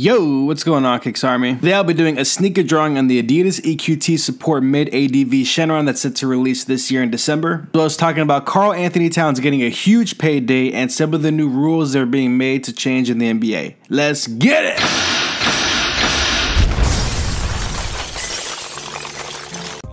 Yo, what's going on, Kicks Army? Today I'll be doing a sneaker drawing on the Adidas EQT Support Mid ADV Shenron that's set to release this year in December. So I was talking about KarlAnthony Towns getting a huge payday and some of the new rules that are being made to change in the NBA. Let's get it!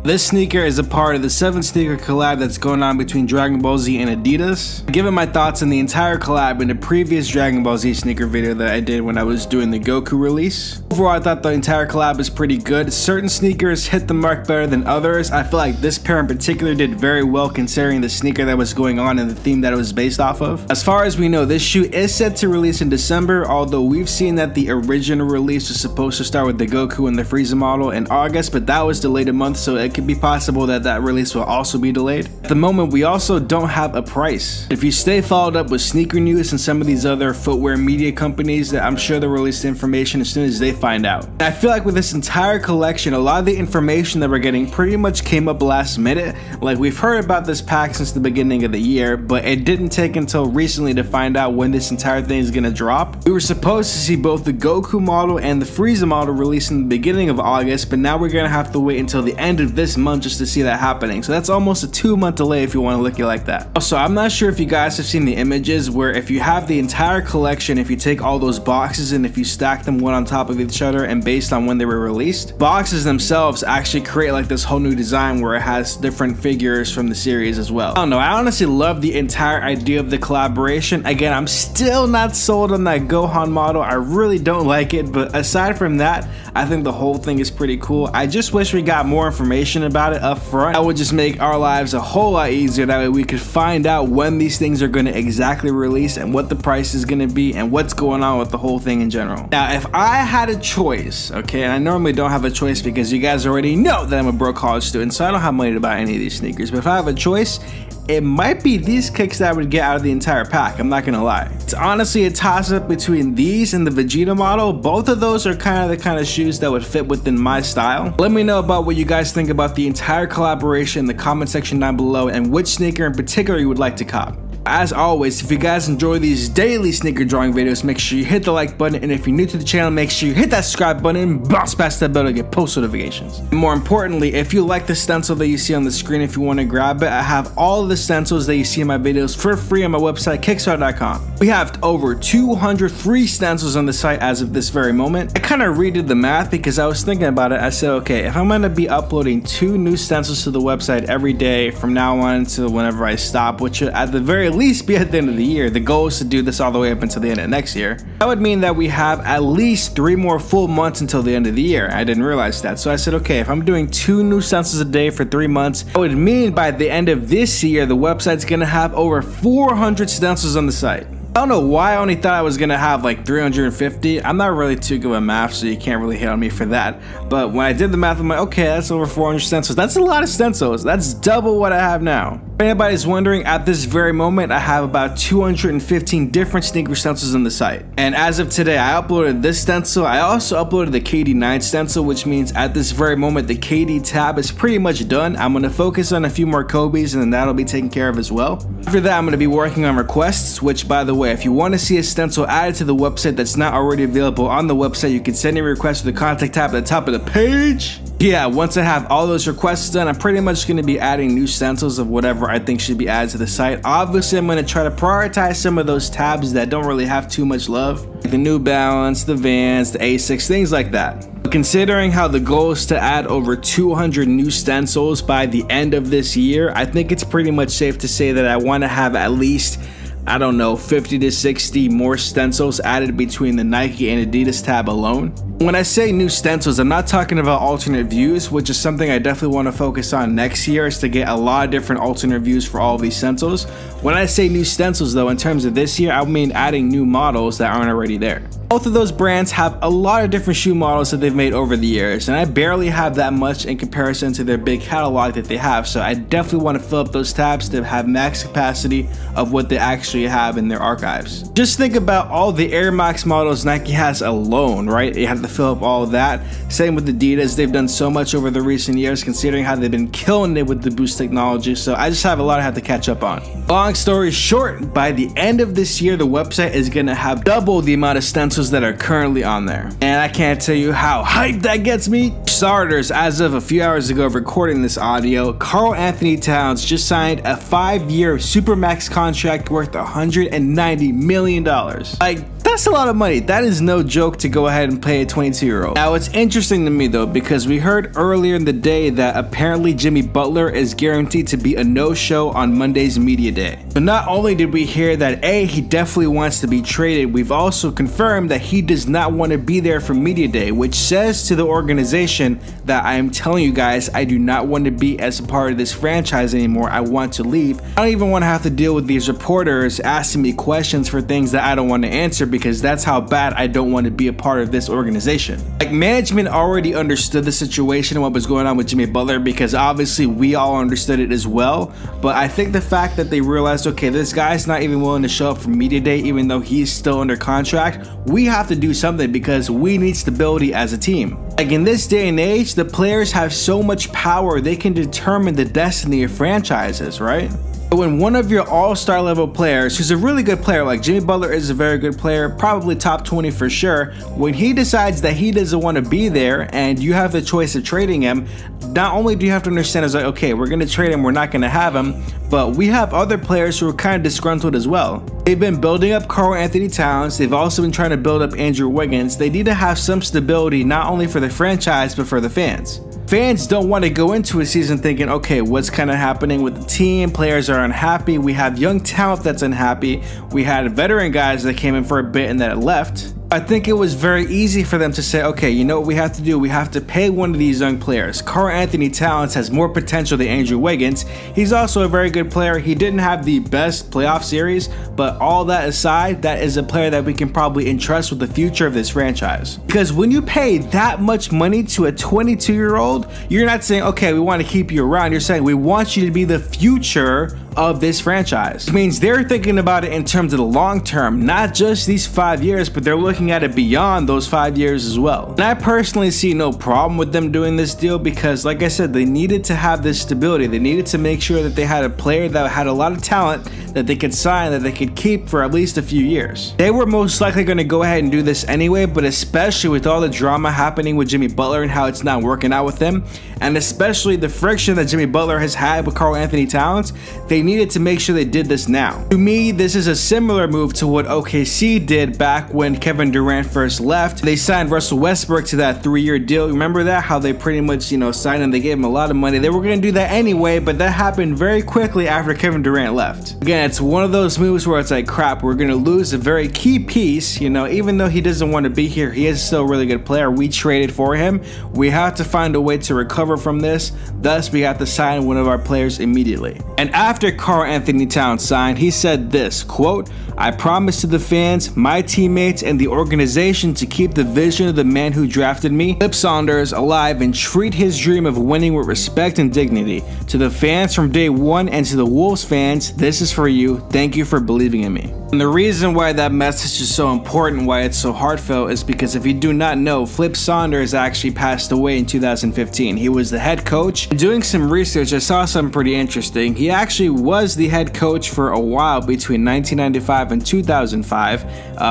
This sneaker is a part of the 7 sneaker collab that's going on between Dragon Ball Z and Adidas. Given my thoughts on the entire collab in the previous Dragon Ball Z sneaker video that I did when I was doing the Goku release. Overall, I thought the entire collab is pretty good. Certain sneakers hit the mark better than others. I feel like this pair in particular did very well considering the sneaker that was going on and the theme that it was based off of. As far as we know, this shoe is set to release in December, although we've seen that the original release was supposed to start with the Goku and the Frieza model in August, but that was delayed a month, so it could be possible that that release will also be delayed. At the moment, we also don't have a price. If you stay followed up with Sneaker News and some of these other footwear media companies, that I'm sure they'll release the information as soon as they find out. And I feel like with this entire collection, a lot of the information that we're getting pretty much came up last minute. Like, we've heard about this pack since the beginning of the year, but it didn't take until recently to find out when this entire thing is gonna drop. We were supposed to see both the Goku model and the Frieza model released in the beginning of August, but now we're gonna have to wait until the end of this month just to see that happening. So that's almost a 2-month delay if you want to look at it like that. Also, I'm not sure if you guys have seen the images where if you have the entire collection, if you take all those boxes and if you stack them one on top of each other and based on when they were released, boxes themselves actually create like this whole new design where it has different figures from the series as well. I don't know, I honestly love the entire idea of the collaboration. Again, I'm still not sold on that Gohan model. I really don't like it, but aside from that, I think the whole thing is pretty cool. I just wish we got more information about it up front. That would just make our lives a whole lot easier. That way we could find out when these things are going to exactly release and what the price is going to be and what's going on with the whole thing in general. Now, if I had a choice, okay, and I normally don't have a choice because you guys already know that I'm a broke college student, so I don't have money to buy any of these sneakers, but if I have a choice, it might be these kicks that I would get out of the entire pack, I'm not gonna lie. It's honestly a toss-up between these and the Vegeta model. Both of those are kind of the kind of shoes that would fit within my style. Let me know about what you guys think about the entire collaboration in the comment section down below and which sneaker in particular you would like to cop. As always, if you guys enjoy these daily sneaker drawing videos, make sure you hit the like button, and if you're new to the channel, make sure you hit that subscribe button and bounce past that bell to get post notifications. And more importantly, if you like the stencil that you see on the screen, if you want to grab it, I have all of the stencils that you see in my videos for free on my website, KicksArt.com. We have over 200 free stencils on the site as of this very moment. I kind of redid the math because I was thinking about it. I said, okay, if I'm going to be uploading 2 new stencils to the website every day from now on until whenever I stop, which at the very least be at the end of the year. The goal is to do this all the way up until the end of next year. That would mean that we have at least 3 more full months until the end of the year. I didn't realize that. So I said, okay, if I'm doing 2 new stencils a day for 3 months, that would mean by the end of this year, the website's gonna have over 400 stencils on the site. I don't know why I only thought I was gonna have like 350. I'm not really too good at math, so you can't really hit on me for that. But when I did the math, I'm like, okay, that's over 400 stencils. That's a lot of stencils. That's double what I have now. If anybody's wondering, at this very moment, I have about 215 different sneaker stencils on the site. And as of today, I uploaded this stencil. I also uploaded the KD9 stencil, which means at this very moment, the KD tab is pretty much done. I'm gonna focus on a few more Kobe's and then that'll be taken care of as well. After that, I'm gonna be working on requests, which by the way, if you want to see a stencil added to the website that's not already available on the website, you can send a request to the contact tab at the top of the page. Yeah, once I have all those requests done, I'm pretty much going to be adding new stencils of whatever I think should be added to the site. Obviously, I'm going to try to prioritize some of those tabs that don't really have too much love, like the New Balance, the Vans, the Asics, things like that. Considering how the goal is to add over 200 new stencils by the end of this year, I think it's pretty much safe to say that I want to have at least, I don't know, 50 to 60 more stencils added between the Nike and Adidas tab alone. When I say new stencils, I'm not talking about alternate views, which is something I definitely want to focus on next year, is to get a lot of different alternate views for all of these stencils. When I say new stencils though, in terms of this year, I mean adding new models that aren't already there. Both of those brands have a lot of different shoe models that they've made over the years, and I barely have that much in comparison to their big catalog that they have, so I definitely want to fill up those tabs to have max capacity of what they actually have in their archives. Just think about all the Air Max models Nike has alone, right? You have to fill up all of that. Same with Adidas, they've done so much over the recent years considering how they've been killing it with the Boost technology, so I just have a lot I have to catch up on. Long story short, by the end of this year, the website is going to have double the amount of stencils stencils that are currently on there. And I can't tell you how hyped that gets me. Starters, as of a few hours ago of recording this audio, KarlAnthony Towns just signed a 5-year Supermax contract worth $190 million. Like, that's a lot of money. That is no joke to go ahead and pay a 22-year-old. Now, it's interesting to me though, because we heard earlier in the day that apparently Jimmy Butler is guaranteed to be a no-show on Monday's media day. So not only did we hear that he definitely wants to be traded, we've also confirmed that he does not want to be there for media day, which says to the organization that I am telling you guys, I do not want to be as a part of this franchise anymore. I want to leave. I don't even want to have to deal with these reporters asking me questions for things that I don't want to answer, because that's how bad I don't want to be a part of this organization. Like, management already understood the situation and what was going on with Jimmy Butler, because obviously we all understood it as well. But I think the fact that they realized, okay, this guy's not even willing to show up for media day even though he's still under contract, we have to do something because we need stability as a team. Like, in this day and age, the players have so much power, they can determine the destiny of franchises, right? When one of your all-star level players, who's a really good player, like Jimmy Butler is a very good player, probably top 20 for sure, when he decides that he doesn't want to be there and you have the choice of trading him, not only do you have to understand, it's like, okay, we're going to trade him, we're not going to have him, but we have other players who are kind of disgruntled as well. They've been building up KarlAnthony Towns, they've also been trying to build up Andrew Wiggins. They need to have some stability, not only for the franchise, but for the fans. Fans don't want to go into a season thinking, okay, what's kind of happening with the team? Players are unhappy. We have young talent that's unhappy. We had veteran guys that came in for a bit and that left. I think it was very easy for them to say, okay, you know what we have to do? We have to pay one of these young players. KarlAnthony Towns has more potential than Andrew Wiggins. He's also a very good player. He didn't have the best playoff series, but all that aside, that is a player that we can probably entrust with the future of this franchise. Because when you pay that much money to a 22-year-old, you're not saying, okay, we want to keep you around. You're saying, we want you to be the future of this franchise. It means they're thinking about it in terms of the long term, not just these 5 years, but they're looking at it beyond those 5 years as well. And I personally see no problem with them doing this deal because, like I said, they needed to have this stability. They needed to make sure that they had a player that had a lot of talent that they could sign, that they could keep for at least a few years. They were most likely going to go ahead and do this anyway, but especially with all the drama happening with Jimmy Butler and how it's not working out with him, and especially the friction that Jimmy Butler has had with KarlAnthony Towns, they needed to make sure they did this now. To me, this is a similar move to what OKC did back when Kevin Durant first left. They signed Russell Westbrook to that 3-year deal. Remember that? How they pretty much, signed him. They gave him a lot of money. They were going to do that anyway, but that happened very quickly after Kevin Durant left. Again, it's one of those moves where it's like, crap, we're going to lose a very key piece. Even though he doesn't want to be here, he is still a really good player. We traded for him. We have to find a way to recover from this. Thus, we have to sign one of our players immediately. And after KarlAnthony Towns signed, he said this, quote, "I promise to the fans, my teammates, and the organization to keep the vision of the man who drafted me, Flip Saunders, alive and treat his dream of winning with respect and dignity. To the fans from day one and to the Wolves fans, this is for you. Thank you for believing in me." And the reason why that message is so important, why it's so heartfelt, is because if you do not know, Flip Saunders actually passed away in 2015. He was the head coach. Doing some research, I saw something pretty interesting. He actually was the head coach for a while between 1995 and 2005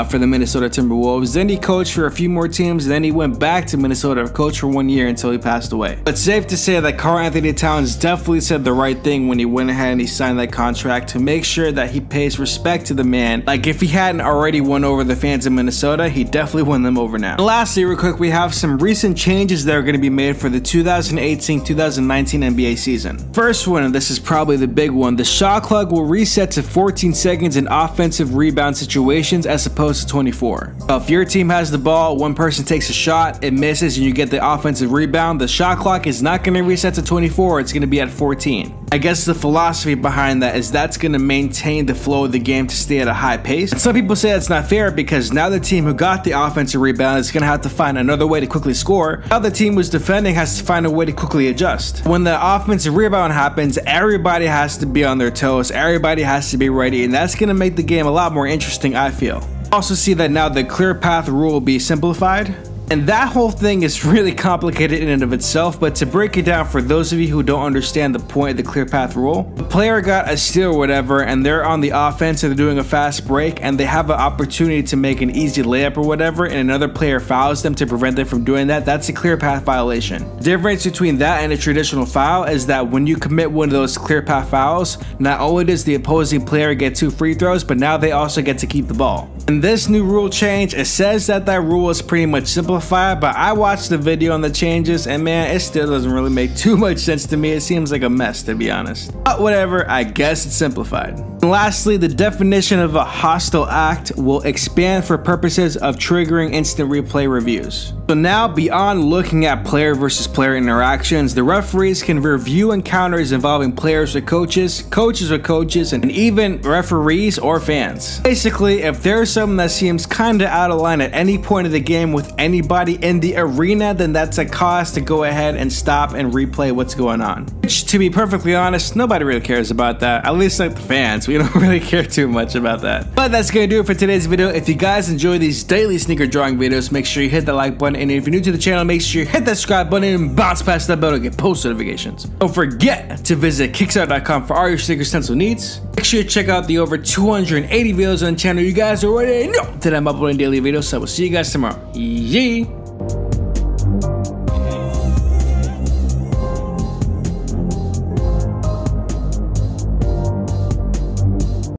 for the Minnesota Timberwolves. Then he coached for a few more teams, then he went back to Minnesota, coached for 1 year until he passed away. But safe to say that KarlAnthony Towns definitely said the right thing when he went ahead and he signed that contract to make sure that he pays respect to the man. Like, if he hadn't already won over the fans in Minnesota, he definitely won them over now. And lastly, real quick, we have some recent changes that are going to be made for the 2018-2019 NBA season. First one, and this is probably the big one, the shot clock will reset to 14 seconds in offensive rebound situations as opposed to 24. So if your team has the ball, one person takes a shot, it misses, and you get the offensive rebound, the shot clock is not going to reset to 24, it's going to be at 14. I guess the philosophy behind that is that's going to maintain the flow of the game to stay at a high pace. And some people say that's not fair because now the team who got the offensive rebound is going to have to find another way to quickly score. Now the team who's defending has to find a way to quickly adjust. When the offensive rebound happens, everybody has to be on their toes, everybody has to be ready, and that's going to make the game a lot more interesting, I feel. Also see that now the clear path rule will be simplified. And that whole thing is really complicated in and of itself, but to break it down for those of you who don't understand the point of the clear path rule, the player got a steal or whatever and they're on the offense and they're doing a fast break and they have an opportunity to make an easy layup or whatever and another player fouls them to prevent them from doing that, that's a clear path violation. The difference between that and a traditional foul is that when you commit one of those clear path fouls, not only does the opposing player get 2 free throws, but now they also get to keep the ball. In this new rule change, it says that rule is pretty much simplified, but I watched the video on the changes and man, it still doesn't really make too much sense to me. It seems like a mess, to be honest. But whatever, I guess it's simplified. And lastly, the definition of a hostile act will expand for purposes of triggering instant replay reviews. So now, beyond looking at player versus player interactions, the referees can review encounters involving players with coaches, coaches with coaches, and even referees or fans. Basically, if there's something that seems kinda out of line at any point of the game with anybody in the arena, then that's a cause to go ahead and stop and replay what's going on. Which, to be perfectly honest, nobody really cares about that. At least like the fans, we don't really care too much about that. But that's gonna do it for today's video. If you guys enjoy these daily sneaker drawing videos, make sure you hit the like button, and if you're new to the channel, make sure you hit that subscribe button and bounce past that bell to get post notifications. Don't forget to visit KicksArt.com for all your sneaker stencil needs. Make sure you check out the over 280 videos on the channel. You guys already know that I'm uploading daily videos, so I will see you guys tomorrow. Yee!